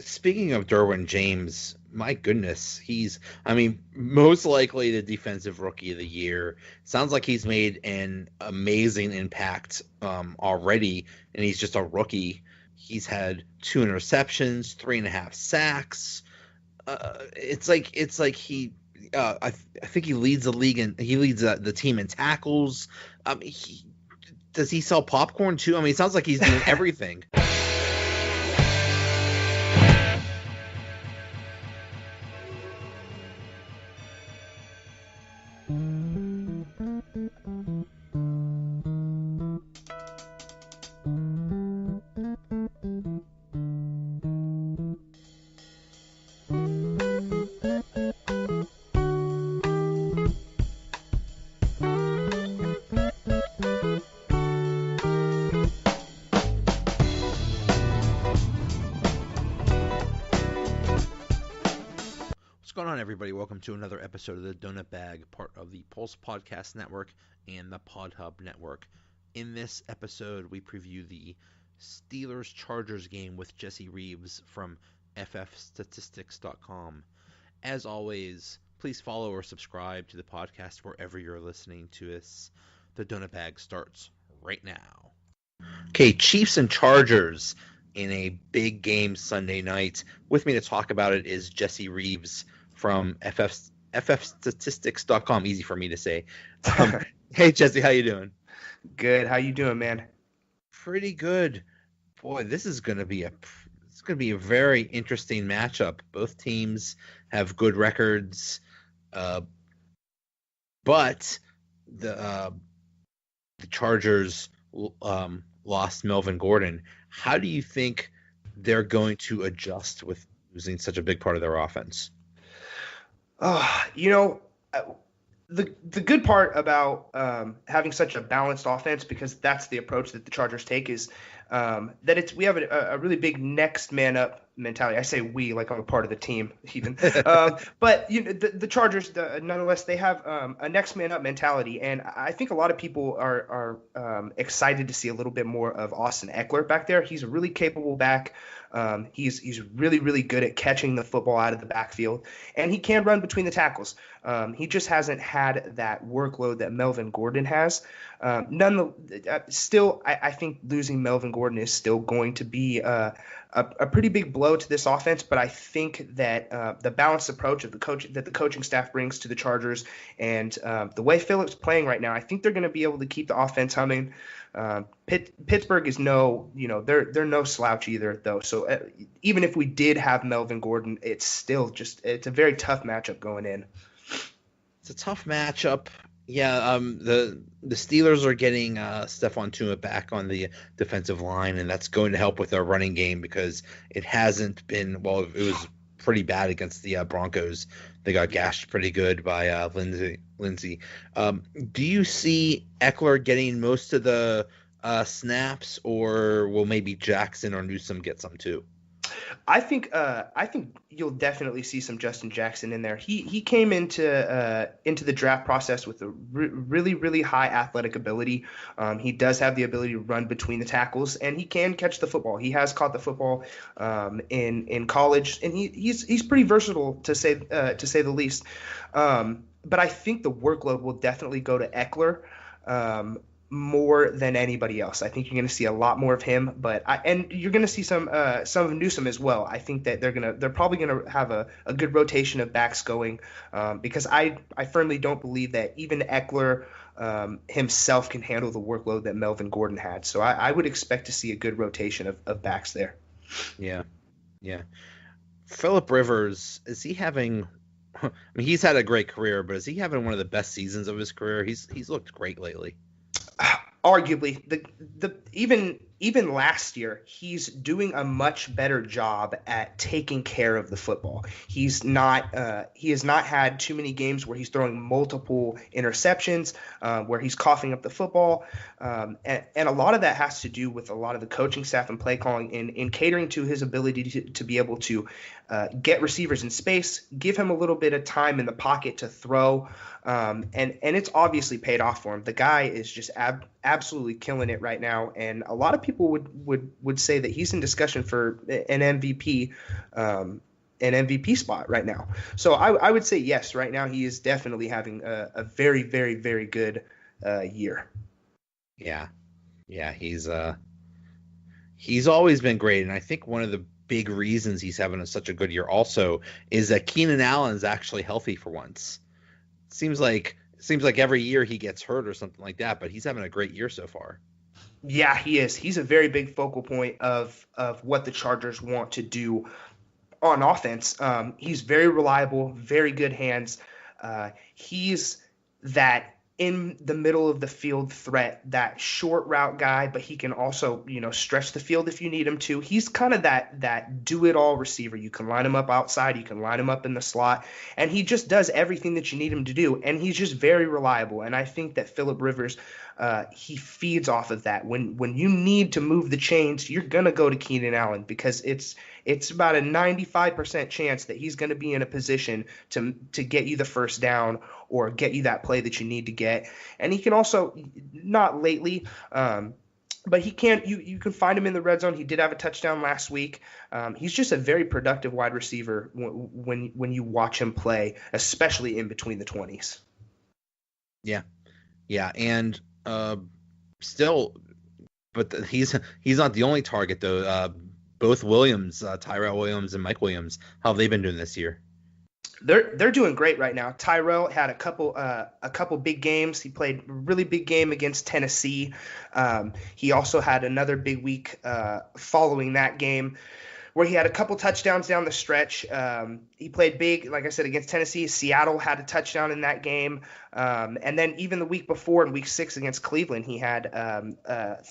Speaking of Derwin James, my goodness, I mean, most likely the defensive rookie of the year. Sounds like he's made an amazing impact already, and he's just a rookie. He's had 2 interceptions, 3.5 sacks. It's like I think he leads the league and he leads the team in tackles. Does he sell popcorn too? I mean, it sounds like he's doing everything. What's going on, everybody? Welcome to another episode of the Donut Bag, part of the Pulse Podcast Network and the PodHub Network. In this episode, we preview the Steelers-Chargers game with Jesse Reeves from ffstatistics.com. As always, please follow or subscribe to the podcast wherever you're listening to us. The Donut Bag starts right now. Okay, Chiefs and Chargers in a big game Sunday night. With me to talk about it is Jesse Reeves from ffstatistics.com. Easy for me to say. Hey, Jesse, how you doing? Good. How you doing, man? Pretty good. Boy, this is going to be a very interesting matchup. Both teams have good records, but the Chargers lost Melvin Gordon. How do you think they're going to adjust with losing such a big part of their offense? The good part about having such a balanced offense, because that's the approach that the Chargers take, is that we have a really big next man up mentality. I say we like I'm a part of the team even, but the Chargers, nonetheless, they have a next man up mentality, and I think a lot of people are excited to see a little bit more of Austin Ekeler back there. He's a really capable back. He's really, really good at catching the football out of the backfield, and he can run between the tackles. He just hasn't had that workload that Melvin Gordon has. Still, I think losing Melvin Gordon is still going to be a pretty big blow to this offense, but I think that the balanced approach of the coaching staff brings to the Chargers and the way Phillips playing right now, I think they're going to be able to keep the offense humming. Pittsburgh is they're no slouch either, though. So even if we did have Melvin Gordon, it's a very tough matchup going in. It's a tough matchup. Yeah, the Steelers are getting Stephon Tuitt back on the defensive line, and that's going to help with their running game because it hasn't been – well, it was pretty bad against the Broncos. They got gashed pretty good by Lindsey. Do you see Ekeler getting most of the snaps, or will maybe Jackson or Newsome get some too? I think you'll definitely see some Justin Jackson in there. He came into the draft process with a really, really high athletic ability. He does have the ability to run between the tackles, and he can catch the football. He has caught the football in college, and he's pretty versatile to say the least. But I think the workload will definitely go to Ekeler. More than anybody else. I think you're going to see a lot more of him, and you're going to see some of Newsome as well. I think that they're probably going to have a good rotation of backs going, because I firmly don't believe that even Ekeler himself can handle the workload that Melvin Gordon had. So I would expect to see a good rotation of backs there. Yeah. Phillip Rivers, is he having? I mean, he's had a great career, but is he having one of the best seasons of his career? He's looked great lately. Arguably, even last year, he's doing a much better job at taking care of the football. He has not had too many games where he's throwing multiple interceptions, where he's coughing up the football, and a lot of that has to do with a lot of the coaching staff and play calling in catering to his ability to be able to get receivers in space, give him a little bit of time in the pocket to throw. And it's obviously paid off for him. The guy is just absolutely killing it right now, and a lot of people would say that he's in discussion for an MVP. An MVP spot right now. So I would say yes, right now he is definitely having a very, very, very good year. Yeah. He's always been great, and I think one of the big reasons he's having such a good year also is that Keenan Allen is actually healthy for once. Seems like every year he gets hurt or something like that, but he's having a great year so far. Yeah, he is. He's a very big focal point of what the Chargers want to do on offense. He's very reliable, very good hands. He's that in the middle of the field threat, that short route guy, but he can also, stretch the field if you need him to. He's kind of that do-it-all receiver. You can line him up outside, you can line him up in the slot, and he just does everything that you need him to do, and he's just very reliable. And I think that Phillip Rivers, he feeds off of that. When you need to move the chains, you're going to go to Keenan Allen because it's about a 95% chance that he's going to be in a position to get you the first down or get you that play that you need to get. And he can also, not lately, but he can. You can find him in the red zone. He did have a touchdown last week. He's just a very productive wide receiver when you watch him play, especially in between the 20s. Yeah, and still, but he's not the only target though. Both Williams, Tyrell Williams and Mike Williams, how have they been doing this year? They're doing great right now. Tyrell had a couple big games. He played a really big game against Tennessee. He also had another big week following that game where he had a couple touchdowns down the stretch. He played big, like I said, against Tennessee. Seattle had a touchdown in that game. And then even the week before in week 6 against Cleveland, he had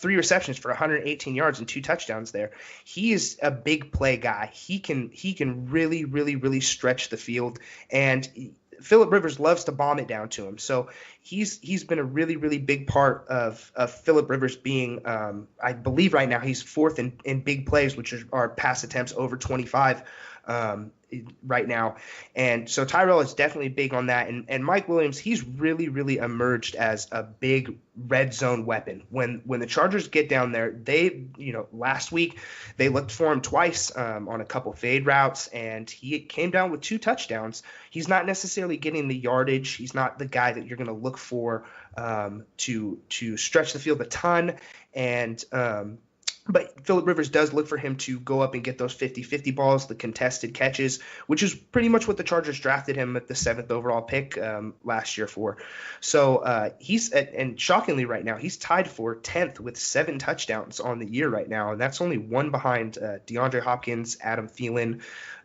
3 receptions for 118 yards and 2 touchdowns there. He is a big play guy. He can really, really, really stretch the field. And Phillip Rivers loves to bomb it down to him. So he's been a really, really big part of Phillip Rivers being, I believe right now he's 4th in big plays, which are pass attempts over 25 right now. And so Tyrell is definitely big on that. And Mike Williams, he's really, really emerged as a big red zone weapon. When the Chargers get down there, they, last week they looked for him twice on a couple fade routes, and he came down with 2 touchdowns. He's not necessarily getting the yardage. He's not the guy that you're going to look for to stretch the field a ton. And but Phillip Rivers does look for him to go up and get those 50-50 balls, the contested catches, which is pretty much what the Chargers drafted him at the 7th overall pick last year for. So he's – and shockingly right now, he's tied for 10th with 7 touchdowns on the year right now, and that's only one behind DeAndre Hopkins, Adam Thielen,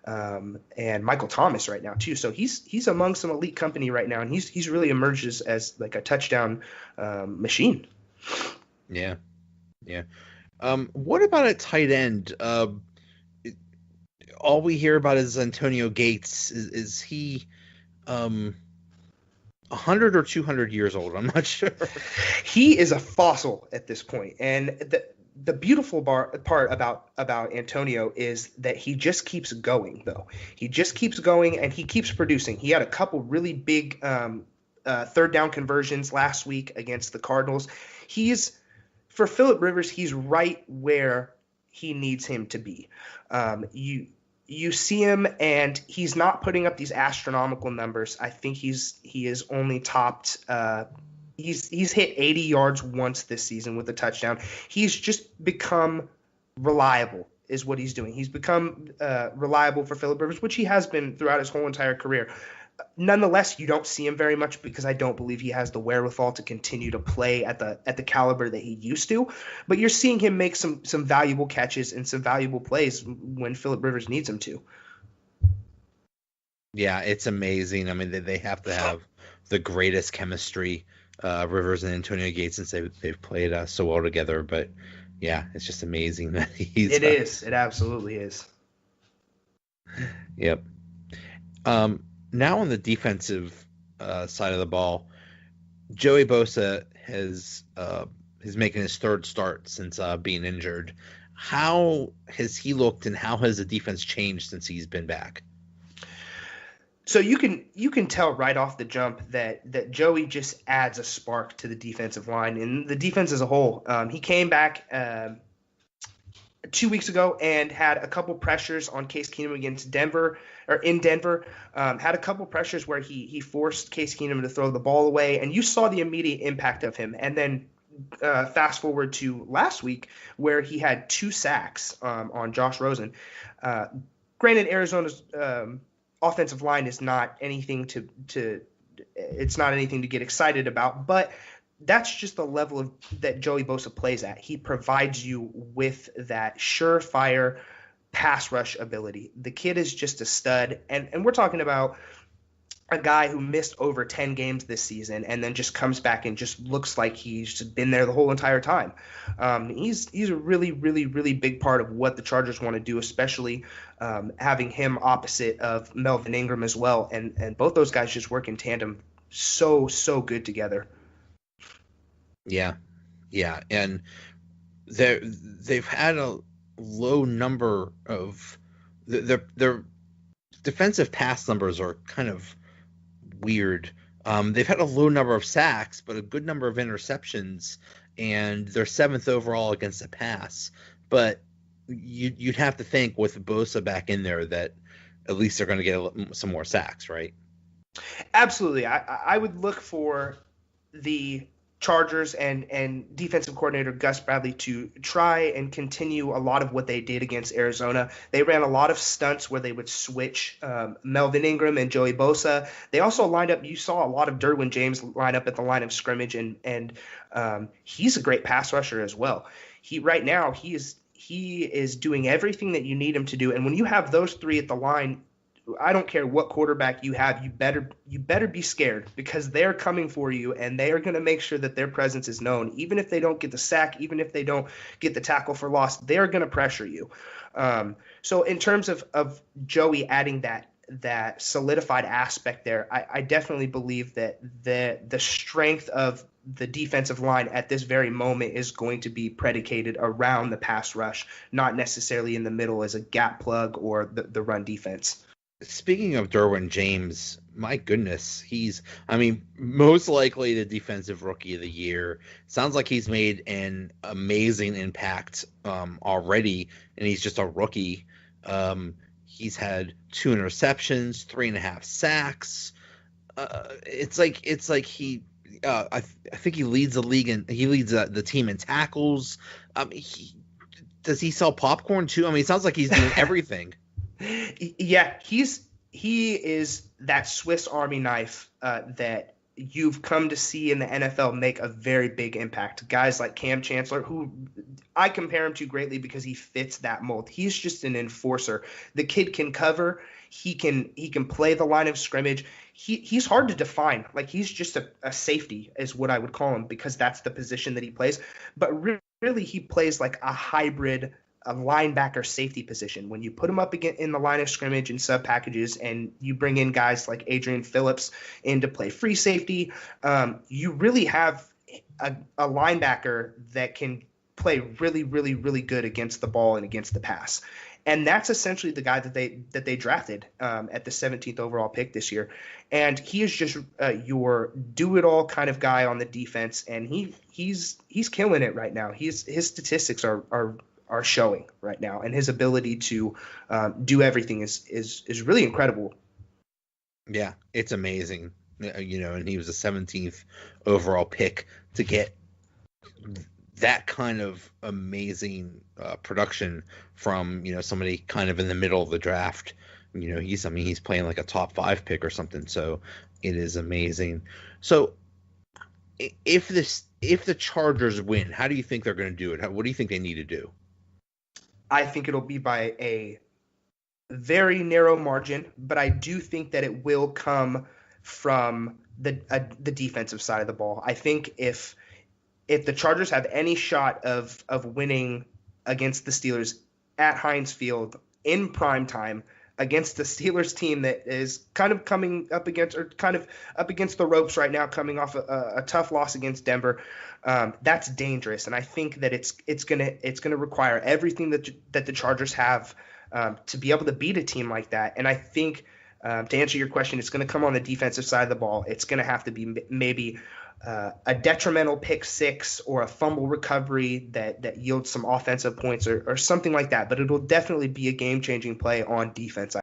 and Michael Thomas right now too. So he's among some elite company right now, and he's really emerges as like a touchdown machine. Yeah. What about at tight end? All we hear about is Antonio Gates. Is he 100 or 200 years old? I'm not sure. He is a fossil at this point. And the beautiful part about Antonio is that he just keeps going, though. He just keeps going, and he keeps producing. He had a couple really big third down conversions last week against the Cardinals. For Phillip Rivers, he's right where he needs him to be. You see him, and he's not putting up these astronomical numbers. I think he is only topped. He's hit 80 yards once this season with a touchdown. He's just become reliable, is what he's doing. He's become reliable for Phillip Rivers, which he has been throughout his whole entire career. Nonetheless, you don't see him very much because I don't believe he has the wherewithal to continue to play at the caliber that he used to. But you're seeing him make some valuable catches and some valuable plays when Phillip Rivers needs him to. Yeah, it's amazing. I mean, they have to have the greatest chemistry, Rivers and Antonio Gates, since they've played so well together. But yeah, it's just amazing that he's. It is. It absolutely is. Yep. Now on the defensive side of the ball, Joey Bosa is making his 3rd start since being injured. How has he looked, and how has the defense changed since he's been back? So you can tell right off the jump that Joey just adds a spark to the defensive line and the defense as a whole. He came back 2 weeks ago and had a couple pressures on Case Keenum against Denver or in Denver. Had a couple pressures where he forced Case Keenum to throw the ball away, and you saw the immediate impact of him. And then fast forward to last week where he had 2 sacks on Josh Rosen. Granted, Arizona's offensive line is not anything to it's not anything to get excited about, but that's just the level that Joey Bosa plays at. He provides you with that surefire pass rush ability. The kid is just a stud, and we're talking about a guy who missed over 10 games this season and then just comes back and just looks like he's just been there the whole entire time. He's a really, really, really big part of what the Chargers want to do, especially having him opposite of Melvin Ingram as well. And both those guys just work in tandem so good together. Yeah. And they've had a low number of their defensive pass numbers are kind of weird. They've had a low number of sacks, but a good number of interceptions, and they're 7th overall against the pass. But you'd have to think with Bosa back in there that at least they're going to get some more sacks, right? Absolutely. I would look for the Chargers and defensive coordinator Gus Bradley to try and continue a lot of what they did against Arizona. They ran a lot of stunts where they would switch Melvin Ingram and Joey Bosa. They also lined up. You saw a lot of Derwin James line up at the line of scrimmage, and he's a great pass rusher as well. Right now he is doing everything that you need him to do. And when you have those 3 at the line, I don't care what quarterback you have, you better be scared, because they're coming for you and they are going to make sure that their presence is known. Even if they don't get the sack, even if they don't get the tackle for loss, they're going to pressure you. So in terms of Joey adding that solidified aspect there, I definitely believe that the strength of the defensive line at this very moment is going to be predicated around the pass rush, not necessarily in the middle as a gap plug or the run defense. Speaking of Derwin James, my goodness, he's most likely the defensive rookie of the year. Sounds like he's made an amazing impact already, and he's just a rookie. He's had 2 interceptions, 3.5 sacks. It's like he I think he leads the league and he leads the team in tackles. Does he sell popcorn too? It sounds like he's doing everything. Yeah, he is that Swiss Army knife that you've come to see in the NFL make a very big impact. Guys like Cam Chancellor, who I compare him to greatly because he fits that mold. He's just an enforcer. The kid can cover. He can play the line of scrimmage. He's hard to define. Like, he's just a safety is what I would call him, because that's the position that he plays. But really he plays like a hybrid a linebacker safety position. When you put him up again in the line of scrimmage and sub packages, and you bring in guys like Adrian Phillips in to play free safety, you really have a linebacker that can play really, really, really good against the ball and against the pass. And that's essentially the guy that they drafted at the 17th overall pick this year. And he is just your do-it-all kind of guy on the defense, and he's killing it right now. His statistics are showing right now, and his ability to do everything is really incredible. Yeah, it's amazing. And he was a 17th overall pick to get that kind of amazing production from somebody kind of in the middle of the draft. He's playing like a top 5 pick or something, so it is amazing. So if the Chargers win, how do you think they're going to do it? What do you think they need to do? I think it'll be by a very narrow margin, but I do think that it will come from the defensive side of the ball. I think if the Chargers have any shot of winning against the Steelers at Heinz Field in prime time against the Steelers team that is kind of coming up against the ropes right now, coming off a tough loss against Denver, that's dangerous. And I think that it's gonna require everything that the Chargers have to be able to beat a team like that. And I think to answer your question, it's going to come on the defensive side of the ball. It's going to have to be maybe a detrimental pick six or a fumble recovery that yields some offensive points or something like that. But it'll definitely be a game changing play on defense.